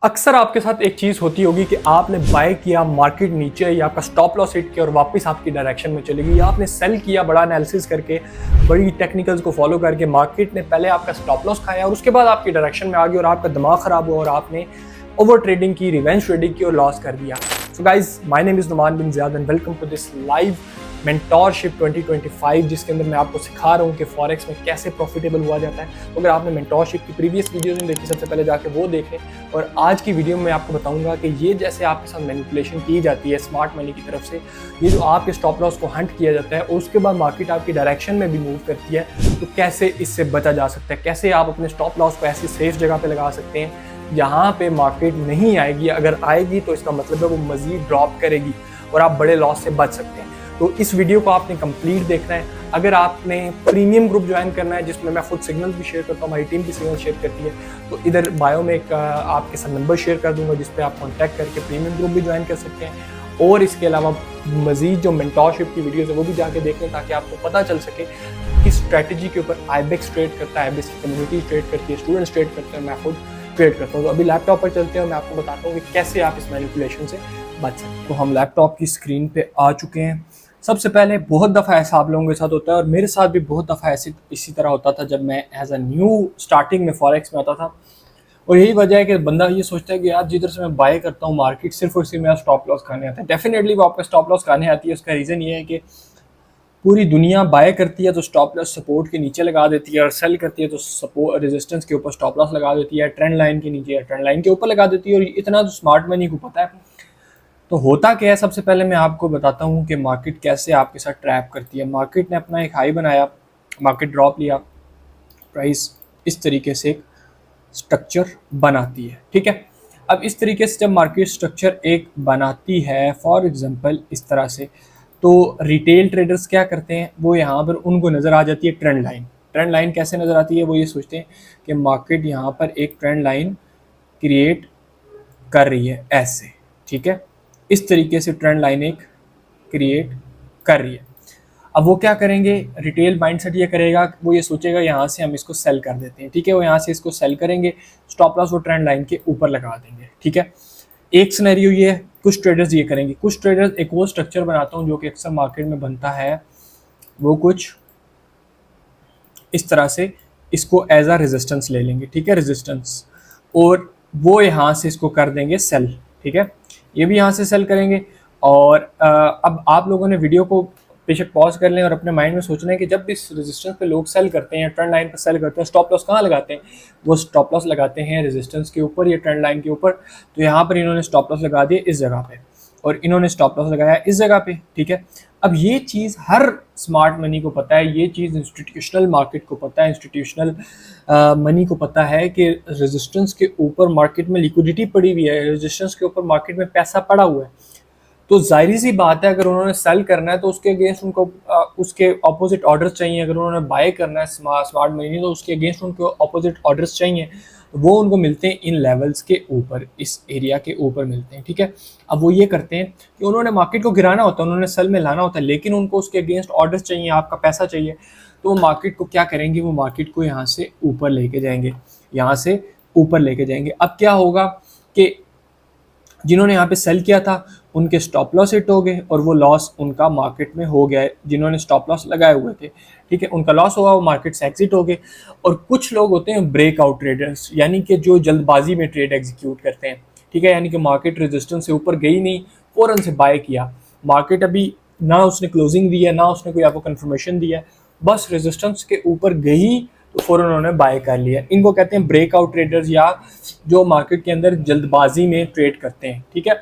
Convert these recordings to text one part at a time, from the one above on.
अक्सर आपके साथ एक चीज़ होती होगी कि आपने बाय किया, मार्केट नीचे या आपका स्टॉप लॉस हिट किया और वापस आपकी डायरेक्शन में चली गई, या आपने सेल किया बड़ा एनालिसिस करके, बड़ी टेक्निकल्स को फॉलो करके, मार्केट ने पहले आपका स्टॉप लॉस खाया और उसके बाद आपकी डायरेक्शन में आ गई और आपका दिमाग खराब हुआ और आपने ओवर ट्रेडिंग की, रिवेंज ट्रेडिंग की और लॉस कर दिया। So guys, my name is Numan bin Ziyad and welcome to this live mentorship 2025, जिसके अंदर मैं आपको सिखा रहा हूँ कि फॉरेक्स में कैसे प्रॉफिटेबल हुआ जाता है। तो अगर आपने मेंटोरशिप की प्रीवियस वीडियोस नहीं देखी, सबसे पहले जाके वो देख लें। और आज की वीडियो में मैं आपको बताऊंगा कि ये जैसे आपके साथ मैनिपुलेशन की जाती है स्मार्ट मनी की तरफ से, ये जो आपके स्टॉप लॉस को हंट किया जाता है और उसके बाद मार्केट आपकी डायरेक्शन में भी मूव करती है, तो कैसे इससे बचा जा सकता है, कैसे आप अपने स्टॉप लॉस को ऐसी सेफ जगह पे लगा सकते हैं जहाँ पे मार्केट नहीं आएगी। अगर आएगी तो इसका मतलब है वो मजीद ड्रॉप करेगी और आप बड़े लॉस से बच सकते हैं। तो इस वीडियो को आपने कंप्लीट देखना है। अगर आपने प्रीमियम ग्रुप ज्वाइन करना है जिसमें मैं खुद सिग्नल भी शेयर करता हूँ, हमारी टीम भी सिग्नल शेयर करती है, तो इधर बायो में एक आपके साथ नंबर शेयर कर दूंगा जिस पे आप कांटेक्ट करके प्रीमियम ग्रुप भी ज्वाइन कर सकते हैं। और इसके अलावा मजीद जो मेंटोरशिप की वीडियोज़ है वो भी जाके देख लें ताकि आपको पता चल सके कि स्ट्रैटेजी के ऊपर आईबेक्स ट्रेड करता है, आईबेक्स की कम्युनिटी ट्रेड करती है, स्टूडेंट्स ट्रेड करते हैं, मैं खुद ट्रेड करता हूँ। तो अभी लैपटॉप पर चलते हैं और मैं आपको बताता हूँ कि कैसे आप इस मैनिपुलेशन से बच सकते हैं। तो हम लैपटॉप की स्क्रीन पे आ चुके हैं। सबसे पहले बहुत दफ़ा ऐसा आप लोगों के साथ होता है और मेरे साथ भी बहुत दफ़ा इसी तरह होता था जब मैं एज अ न्यू स्टार्टिंग में फॉरेक्स में आता था। और यही वजह है कि बंदा ये सोचता है कि यार जिधर से मैं बाय करता हूँ मार्केट सिर्फ और सिर्फ मेरा स्टॉप लॉस खाने आता है। डेफिनेटली वो आपका स्टॉप लॉस खाने आती है। उसका रीज़न ये है कि पूरी दुनिया बाय करती है तो स्टॉप लॉस सपोर्ट के नीचे लगा देती है, और सेल करती है तो सपोर्ट रेजिस्टेंस के ऊपर स्टॉप लॉस लगा देती है, ट्रेंड लाइन के नीचे या ट्रेंड लाइन के ऊपर लगा देती है। और इतना तो स्मार्ट मनी को पता है। तो होता क्या है, सबसे पहले मैं आपको बताता हूँ कि मार्केट कैसे आपके साथ ट्रैप करती है। मार्केट ने अपना एक हाई बनाया, मार्केट ड्रॉप लिया, प्राइस इस तरीके से एक स्ट्रक्चर बनाती है, ठीक है। अब इस तरीके से जब मार्केट स्ट्रक्चर एक बनाती है, फॉर एग्जांपल इस तरह से, तो रिटेल ट्रेडर्स क्या करते हैं, वो यहाँ पर उनको नज़र आ जाती है ट्रेंड लाइन। ट्रेंड लाइन कैसे नज़र आती है, वो ये सोचते हैं कि मार्केट यहाँ पर एक ट्रेंड लाइन क्रिएट कर रही है ऐसे, ठीक है। इस तरीके से ट्रेंड लाइन एक क्रिएट कर रही है। अब वो क्या करेंगे, रिटेल माइंडसेट ये करेगा, वो ये सोचेगा यहाँ से हम इसको सेल कर देते हैं, ठीक है। वो यहाँ से इसको सेल करेंगे, स्टॉप लॉस वो ट्रेंड लाइन के ऊपर लगा देंगे, ठीक है। एक सिनेरियो ये है। कुछ ट्रेडर्स ये करेंगे, कुछ ट्रेडर्स एक और स्ट्रक्चर बनाता हूँ जो कि अक्सर मार्केट में बनता है, वो कुछ इस तरह से इसको एज आ रेजिस्टेंस ले लेंगे, ठीक है, रेजिस्टेंस, और वो यहाँ से इसको कर देंगे सेल, ठीक है। ये भी यहाँ से सेल करेंगे। और अब आप लोगों ने वीडियो को बेशक पॉज कर लें और अपने माइंड में सोचना है कि जब इस रेजिस्टेंस पे लोग सेल करते हैं, ट्रेंड लाइन पर सेल करते हैं, स्टॉप लॉस कहाँ लगाते हैं, वो स्टॉप लॉस लगाते हैं रेजिस्टेंस के ऊपर या ट्रेंड लाइन के ऊपर। तो यहाँ पर इन्होंने स्टॉप लॉस लगा दिए इस जगह पे और इन्होंने स्टॉप लॉस लगाया इस जगह पे, ठीक है। अब ये चीज़ हर स्मार्ट मनी को पता है, ये चीज़ इंस्टीट्यूशनल मार्केट को पता है, इंस्टीट्यूशनल मनी को पता है कि रेजिस्टेंस के ऊपर मार्केट में लिक्विडिटी पड़ी हुई है, रेजिस्टेंस के ऊपर मार्केट में पैसा पड़ा हुआ है। तो जाहिर सी बात है, अगर उन्होंने सेल करना है तो उसके अगेंस्ट उनको उसके ऑपोजिट ऑर्डर्स चाहिए। अगर उन्होंने बाय करना है स्मार्ट मनी तो उसके अगेंस्ट उनको ऑपोजिट ऑर्डर्स चाहिए। तो वो उनको मिलते हैं इन लेवल्स के ऊपर, इस एरिया के ऊपर मिलते हैं, ठीक है। अब वो ये करते हैं कि उन्होंने मार्केट को गिराना होता है, उन्होंने सेल में लाना होता है, लेकिन उनको उसके अगेंस्ट ऑर्डर्स चाहिए, आपका पैसा चाहिए। तो वो मार्केट को क्या करेंगे, वो मार्केट को यहाँ से ऊपर लेके जाएंगे, यहाँ से ऊपर लेके जाएंगे। अब क्या होगा कि जिन्होंने यहाँ पे सेल किया था उनके स्टॉप लॉस हिट हो गए और वो लॉस उनका मार्केट में हो गया है। जिन्होंने स्टॉप लॉस लगाए हुए थे, ठीक है, उनका लॉस हुआ, वो मार्केट से एग्जिट हो गए। और कुछ लोग होते हैं ब्रेकआउट ट्रेडर्स, यानी कि जो जल्दबाजी में ट्रेड एग्जीक्यूट करते हैं, ठीक है। यानी कि मार्केट रेजिस्टेंस से ऊपर गई नहीं, फ़ौरन से बाय किया, मार्केट अभी ना उसने क्लोजिंग दी है ना उसने कोई आपको कंफर्मेशन दिया है, बस रेजिस्टेंस के ऊपर गई तो फ़ौरन उन्होंने बाय कर लिया। इनको कहते हैं ब्रेकआउट ट्रेडर्स, या जो मार्केट के अंदर जल्दबाजी में ट्रेड करते हैं, ठीक है।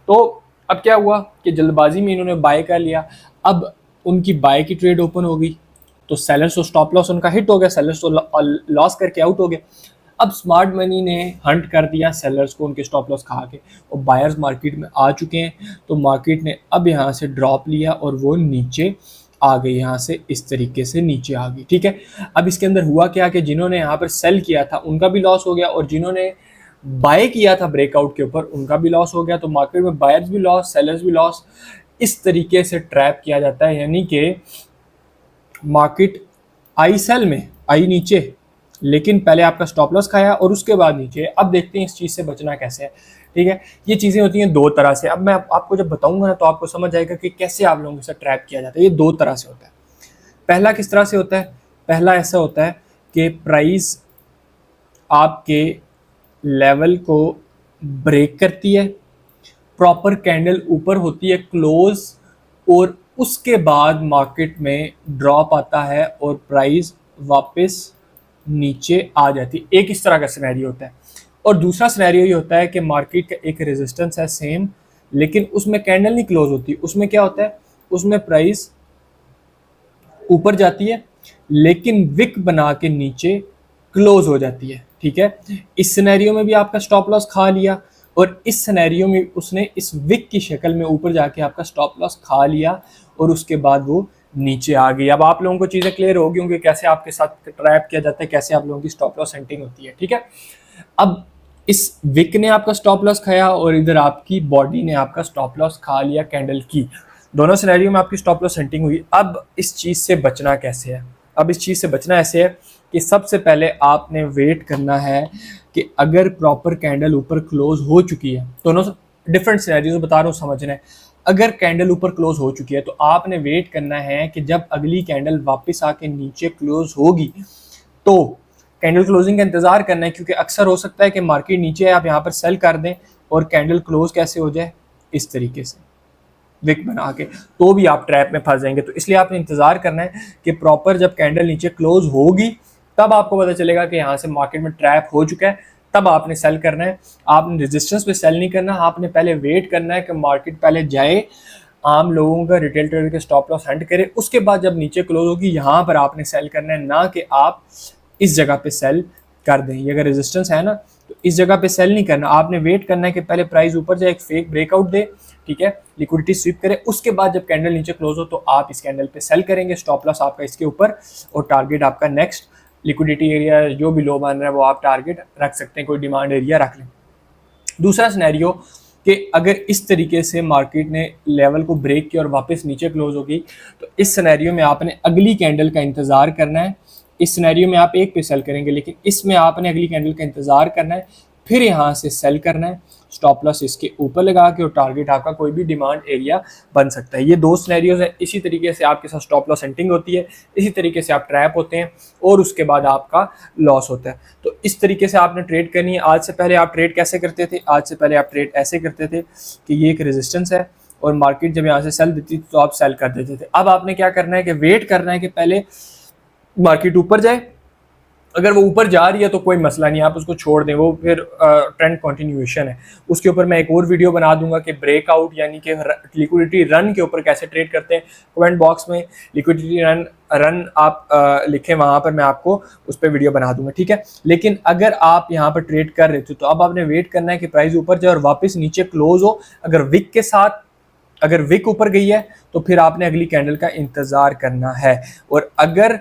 तो अब क्या हुआ कि जल्दबाजी में इन्होंने बाय कर लिया, अब उनकी बाय की ट्रेड ओपन हो गई तो सेलर्स तो स्टॉप लॉस उनका हिट हो गया, सेलर्स तो लॉस करके आउट हो गए। अब स्मार्ट मनी ने हंट कर दिया सेलर्स को उनके स्टॉप लॉस खा के, और बायर्स मार्केट में आ चुके हैं। तो मार्केट ने अब यहाँ से ड्रॉप लिया और वो नीचे आ गई, यहाँ से इस तरीके से नीचे आ गई, ठीक है। अब इसके अंदर हुआ क्या कि जिन्होंने यहाँ पर सेल किया था उनका भी लॉस हो गया, और जिन्होंने बाय किया था ब्रेकआउट के ऊपर उनका भी लॉस हो गया। तो मार्केट में बायर्स भी लॉस, सेलर्स भी लॉस, इस तरीके से ट्रैप किया जाता है। यानी कि मार्केट आई सेल में, आई नीचे, लेकिन पहले आपका स्टॉप लॉस खाया और उसके बाद नीचे। अब देखते हैं इस चीज़ से बचना कैसे है। ठीक है, ये चीज़ें होती हैं दो तरह से। अब मैं आपको जब बताऊंगा ना तो आपको समझ आएगा कि कैसे आप लोगों से ट्रैप किया जाता है। ये दो तरह से होता है। पहला किस तरह से होता है? पहला ऐसा होता है कि प्राइस आपके लेवल को ब्रेक करती है, प्रॉपर कैंडल ऊपर होती है क्लोज, और उसके बाद मार्केट में ड्रॉप आता है और प्राइस वापस नीचे आ जाती है। एक इस तरह का सिनेरियो होता है। और दूसरा सिनेरियो ये होता है कि मार्केट का एक रेजिस्टेंस है सेम, लेकिन उसमें कैंडल नहीं क्लोज होती। उसमें क्या होता है? उसमें प्राइस ऊपर जाती है लेकिन विक बना के नीचे क्लोज हो जाती है। ठीक है, इस सिनेरियो में भी आपका स्टॉप लॉस खा लिया, और इस सिनेरियो में उसने इस विक की शक्ल में ऊपर जाके आपका स्टॉप लॉस खा लिया और उसके बाद वो नीचे आ गई। अब आप लोगों को चीज़ें क्लियर होगी होंगी कैसे आपके साथ ट्रैप किया जाता है, कैसे आप लोगों की स्टॉप लॉस सेटिंग होती है। ठीक है, अब इस विक ने आपका स्टॉप लॉस खाया और इधर आपकी बॉडी ने आपका स्टॉप लॉस खा लिया कैंडल की। दोनों सिनेरियो में आपकी स्टॉप लॉस सेटिंग हुई। अब इस चीज़ से बचना कैसे है? अब इस चीज़ से बचना ऐसे है कि सबसे पहले आपने वेट करना है कि अगर प्रॉपर कैंडल ऊपर क्लोज हो चुकी है, दोनों डिफरेंट सिनेरियोज बता रहा हूँ, समझना है। अगर कैंडल ऊपर क्लोज हो चुकी है तो आपने वेट करना है कि जब अगली कैंडल वापस आके नीचे क्लोज होगी तो कैंडल क्लोजिंग का इंतजार करना है, क्योंकि अक्सर हो सकता है कि मार्केट नीचे है, आप यहाँ पर सेल कर दें और कैंडल क्लोज कैसे हो जाए, इस तरीके से विक बना के, तो भी आप ट्रैप में फंस जाएंगे। तो इसलिए आपने इंतजार करना है कि प्रॉपर जब कैंडल नीचे क्लोज होगी तब आपको पता चलेगा कि यहाँ से मार्केट में ट्रैप हो चुका है, तब आपने सेल करना है। आपने रेजिस्टेंस पे सेल नहीं करना, आपने पहले वेट करना है कि मार्केट पहले जाए, आम लोगों का, रिटेल ट्रेडर के स्टॉप लॉस हंट करे, उसके बाद जब नीचे क्लोज होगी यहाँ पर आपने सेल करना है, ना कि आप इस जगह पे सेल कर दें। ये अगर रेजिस्टेंस है ना तो इस जगह पे सेल नहीं करना, आपने वेट करना है कि पहले प्राइस ऊपर जाए, एक फेक ब्रेकआउट दे, ठीक है, लिक्विडिटी स्वीप करे, उसके बाद जब कैंडल नीचे क्लोज हो तो आप इस कैंडल पे सेल करेंगे। स्टॉप लॉस आपका इसके ऊपर और टारगेट आपका नेक्स्ट लिक्विडिटी एरिया जो भी लो मान रहा है वो आप टारगेट रख सकते हैं, कोई डिमांड एरिया रख लें। दूसरा सिनेरियो कि अगर इस तरीके से मार्केट ने लेवल को ब्रेक किया और वापस नीचे क्लोज हो गई तो इस सिनेरियो में आपने अगली कैंडल का इंतज़ार करना है। इस सिनेरियो में आप एक पे सेल करेंगे, लेकिन इसमें आपने अगली कैंडल का इंतज़ार करना है, फिर यहाँ से सेल करना है, स्टॉप लॉस इसके ऊपर लगा के, और टारगेट आपका कोई भी डिमांड एरिया बन सकता है। ये दो सिनेरियोज हैं। इसी तरीके से आपके साथ स्टॉप लॉस सेटिंग होती है, इसी तरीके से आप ट्रैप होते हैं और उसके बाद आपका लॉस होता है। तो इस तरीके से आपने ट्रेड करनी है। आज से पहले आप ट्रेड कैसे करते थे? आज से पहले आप ट्रेड ऐसे करते थे कि ये एक रेजिस्टेंस है और मार्केट जब यहाँ से सेल देती तो आप सेल कर देते थे। अब आपने क्या करना है कि वेट करना है कि पहले मार्केट ऊपर जाए, अगर वो ऊपर जा रही है तो कोई मसला नहीं, आप उसको छोड़ दें, वो फिर ट्रेंड कंटिन्यूएशन है। उसके ऊपर मैं एक और वीडियो बना दूंगा कि ब्रेकआउट यानी कि लिक्विडिटी रन के ऊपर कैसे ट्रेड करते हैं। कमेंट बॉक्स में लिक्विडिटी रन आप लिखें, वहाँ पर मैं आपको उस पर वीडियो बना दूंगा, ठीक है। लेकिन अगर आप यहाँ पर ट्रेड कर रहे थे तो अब आपने वेट करना है कि प्राइस ऊपर जाए और वापस नीचे क्लोज हो। अगर विक के साथ, अगर विक ऊपर गई है तो फिर आपने अगली कैंडल का इंतजार करना है, और अगर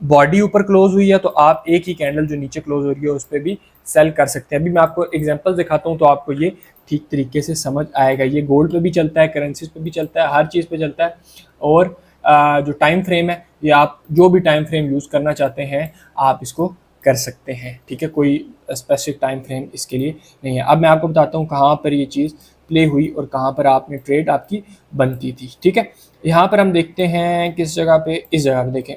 बॉडी ऊपर क्लोज हुई है तो आप एक ही कैंडल जो नीचे क्लोज हो रही है उस पर भी सेल कर सकते हैं। अभी मैं आपको एग्जांपल दिखाता हूं तो आपको ये ठीक तरीके से समझ आएगा। ये गोल्ड पे भी चलता है, करेंसीज पे भी चलता है, हर चीज़ पे चलता है। और जो टाइम फ्रेम है, ये आप जो भी टाइम फ्रेम यूज़ करना चाहते हैं आप इसको कर सकते हैं, ठीक है। कोई स्पेसिफिक टाइम फ्रेम इसके लिए नहीं है। अब मैं आपको बताता हूँ कहाँ पर ये चीज़ प्ले हुई और कहाँ पर आपने ट्रेड आपकी बनती थी, ठीक है। यहाँ पर हम देखते हैं किस जगह पे, इस जगह पे देखें।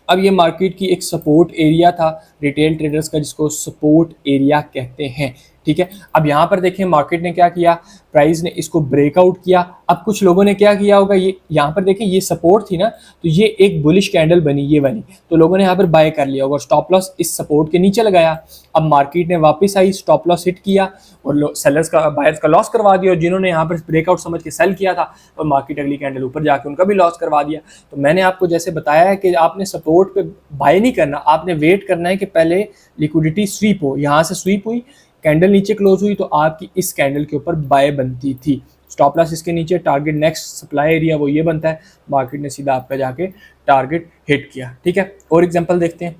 अब ये मार्केट की एक सपोर्ट एरिया था रिटेल ट्रेडर्स का, जिसको सपोर्ट एरिया कहते हैं, ठीक है। अब यहाँ पर देखें मार्केट ने क्या किया, प्राइस ने इसको ब्रेकआउट किया। अब कुछ लोगों ने क्या किया होगा, ये यहाँ पर देखें ये सपोर्ट थी ना, तो ये एक बुलिश कैंडल बनी ये वाली, तो लोगों ने यहाँ पर बाय कर लिया होगा, स्टॉप लॉस इस सपोर्ट के नीचे लगाया। अब मार्केट ने वापस आई, स्टॉप लॉस हिट किया और सेलर्स का, बायर्स का लॉस करवा दिया, और जिन्होंने यहाँ पर ब्रेकआउट समझ के सेल किया था और मार्केट अगली कैंडल ऊपर जाके उनका भी लॉस करवा दिया। तो मैंने आपको जैसे बताया है कि आपने सपोर्ट पे बाय नहीं करना, आपने वेट करना है कि पहले लिक्विडिटी स्वीप हो। यहाँ से स्वीप हुई, कैंडल नीचे क्लोज हुई तो आपकी इस कैंडल के ऊपर बाय बनती थी, स्टॉप लॉस इसके नीचे, टारगेट नेक्स्ट सप्लाई एरिया वो ये बनता है, मार्केट ने सीधा आपका जाके टारगेट हिट किया, ठीक है। और एग्जांपल देखते हैं।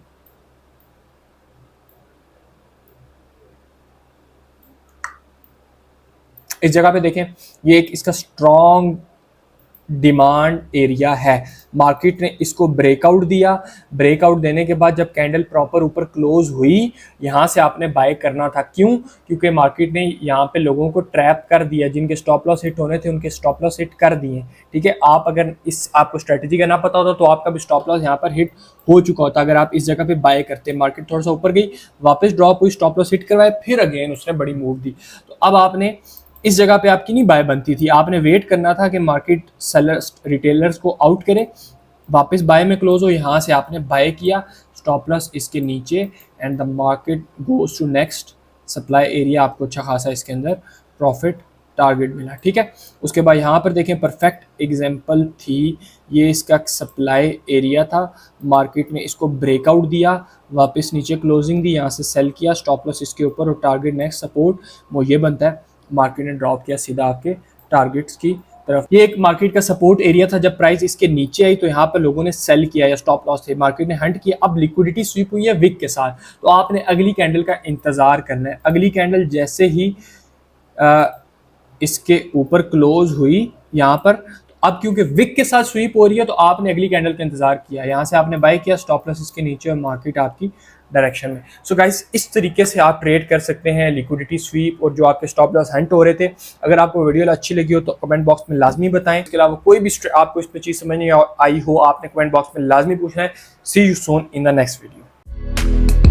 इस जगह पे देखें, ये एक इसका स्ट्रॉन्ग डिमांड एरिया है। मार्केट ने इसको ब्रेकआउट दिया, ब्रेकआउट देने के बाद जब कैंडल प्रॉपर ऊपर क्लोज हुई, यहाँ से आपने बाय करना था। क्यों? क्योंकि मार्केट ने यहाँ पे लोगों को ट्रैप कर दिया, जिनके स्टॉप लॉस हिट होने थे उनके स्टॉप लॉस हिट कर दिए। ठीक है, आप अगर इस आपको स्ट्रेटेजी का ना पता होता तो आपका भी स्टॉप लॉस यहाँ पर हिट हो चुका होता अगर आप इस जगह पे बाय करते। मार्केट थोड़ा सा ऊपर गई, वापस ड्रॉप हुई, स्टॉप लॉस हिट करवाए, फिर अगेन उसने बड़ी मूव दी। तो अब आपने इस जगह पे आपकी नहीं बाय बनती थी, आपने वेट करना था कि मार्केट सेलर्स रिटेलर्स को आउट करे, वापस बाय में क्लोज हो, यहाँ से आपने बाय किया, स्टॉप लॉस इसके नीचे, and the market goes to next supply area. आपको अच्छा खासा इसके अंदर प्रॉफिट टारगेट मिला। ठीक है, उसके बाद यहाँ पर देखें परफेक्ट एग्जांपल थी, ये इसका सप्लाई एरिया था, मार्केट ने इसको ब्रेकआउट दिया, वापस नीचे क्लोजिंग दी, यहाँ से सेल किया, स्टॉप लॉस इसके ऊपर और टारगेट नेक्स्ट सपोर्ट वो ये बनता है। मार्केट ने ड्रॉप किया सीधा आपके टारगेट्स की तरफ। ये एक मार्केट का सपोर्ट एरिया था, जब प्राइस इसके नीचे आई तो यहाँ पर लोगों ने सेल किया या स्टॉप लॉस थे, मार्केट ने हंट किया। अब लिक्विडिटी स्वीप हुई है विक के साथ, तो आपने अगली कैंडल का इंतजार करना है। अगली कैंडल जैसे ही इसके ऊपर क्लोज हुई यहाँ पर, अब क्योंकि विक के साथ स्वीप हो रही है तो आपने अगली कैंडल का इंतजार किया, यहाँ से आपने बाय किया, स्टॉप लॉस इसके नीचे और मार्केट आपकी डायरेक्शन में। सो गाइस, इस तरीके से आप ट्रेड कर सकते हैं लिक्विडिटी स्वीप और जो आपके स्टॉप लॉस हंट हो रहे थे। अगर आपको वीडियो अच्छी लगी हो तो कमेंट बॉक्स में लाजमी बताएं। इसके अलावा कोई भी आपको इस पर चीज़ समझ नहीं आई हो, आपने कमेंट बॉक्स में लाजमी पूछना है। See you soon in the next video.